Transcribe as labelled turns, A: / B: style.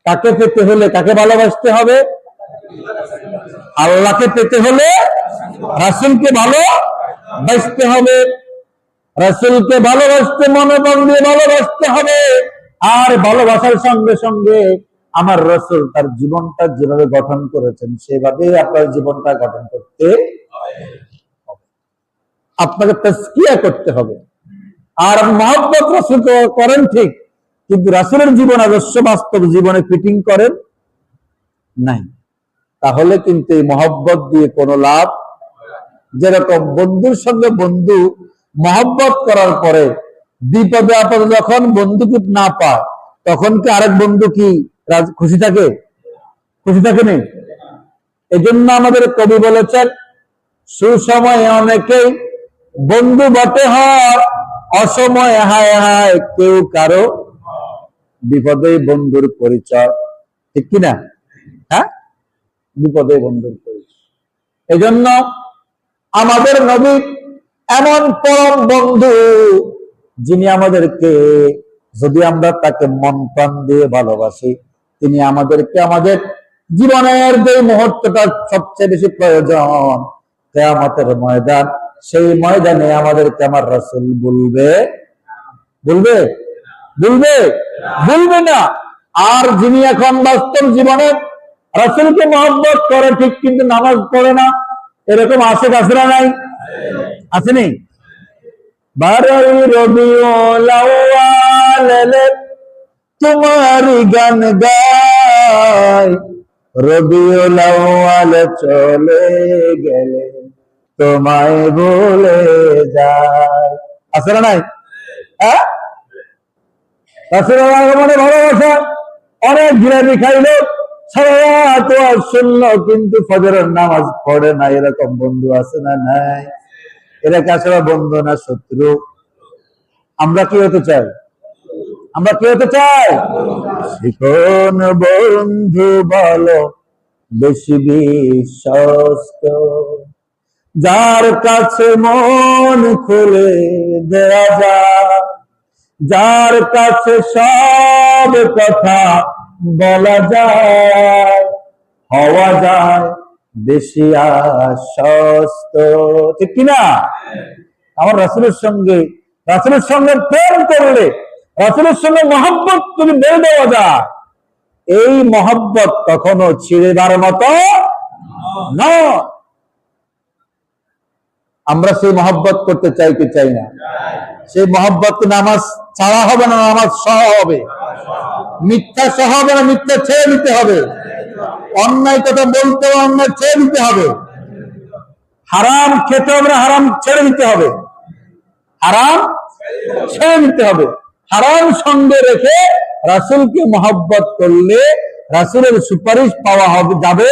A: তাকে পেতে হলে কাকে ভালোবাসতে হবে? আল্লাহকে পেতে হলে রাসূলকে ভালোবাসতে হবে। রাসূলকে ভালোবাসতে মনোবল দিয়ে ভালোবাসতে হবে। আর ভালোবাসার সঙ্গে সঙ্গে আমার রাসূল তার জীবনটা যেভাবে গঠন করেছেন সেভাবে আপনার জীবনটা গঠন করতে হবে। আপনাকে তাজকিয়া করতে হবে। আর মহব্বত রাসূল করেন ঠিক, কিন্তু রাসূলের জীবন আদর্শ বাস্তব জীবনে ফিটিং করেন নাই, তাহলে কিন্তু এই মহব্বত দিয়ে কোনো লাভ। যেরকম বন্ধুর সঙ্গে বন্ধু মহব্বত করার পরে বিপদে আপদে যখন বন্ধুকে না পায় তখন কি আরেক বন্ধু কি খুশি থাকে? খুশি থাকে নেই। এই জন্য আমাদের কবি বলেছেন, সুসময়ে অনেকেই বন্ধু বটে হয়, অসময়ে হায় হায় কেউ কারো বিপদে বন্ধুর পরিচয়। ঠিক কিনা? হ্যাঁ, বিপদে বন্ধুর পরিচয়। এই জন্য আমাদের নবী এমন পরম বন্ধু, যিনি আমাদেরকে যদি আমরা তাকে মন প্রাণ দিয়ে ভালোবাসি, তিনি আমাদেরকে আমাদের জীবনের যে মুহূর্তটা সবচেয়ে বেশি প্রয়োজন, কিয়ামতের ময়দান, সেই ময়দানে আমাদেরকে আমার রাসূল বলবে বলবে বলবে বলবে না। আর যিনি এখন বাস্তব জীবনে রাসূলকে মহব্বত করে ঠিক কিন্তু নামাজ পড়ে না, এরকম আশেক আসরা নাই? আসেনি? বারোই রবিউল আউয়াল তোমারি গান গায়, রবিউল আউয়াল চলে গেলে তোমায় ভুলে যায়। আসরা নাই? হ্যাঁ, রাসূলের আগমনে ভালোবাসা। অনেক জিলাপি খাইলো, সারারাত ওয়াজ শুনলো, কিন্তু ফজরের নামাজ পড়ে না, এরকম বন্ধু আছে না নাই? এরা কি আসলে বন্ধু না শত্রু? আমরা কি হতে চাই? আমরা কি হতে চাই? কোন বন্ধু বলো বেশি বিশ্বস্ত, যার কাছে মন খুলে দেয়া যায়, যার কাছে সব কথা বলা যায়, হওয়া যায় বেশি আশ্বস্ত। ঠিক কিনা? আমার রাসূলের সঙ্গে প্রেম করলে, রাসূলের সঙ্গে মহব্বত যদি বেড়ে দেওয়া যায়, এই মহব্বত কখনো ছিঁড়ে যাওয়ার মতো নয়। আমরা সেই মহব্বত করতে চাই কি চাই না? সেই মহব্বত নামাজ ছাড়া হবে না, নামাজ সহ হবে। মিথ্যা সহ হবে না, মিথ্যা ছেড়ে দিতে হবে। অন্যায় কথা বলতে অন্যায় ছেড়ে দিতে হবে। হারাম খেতে হবে না, হারাম ছেড়ে দিতে হবে। হারাম ছেড়ে দিতে হবে। হারাম সঙ্গে রেখে রাসূলকে মহব্বত করলে রাসূলের সুপারিশ পাওয়া যাবে।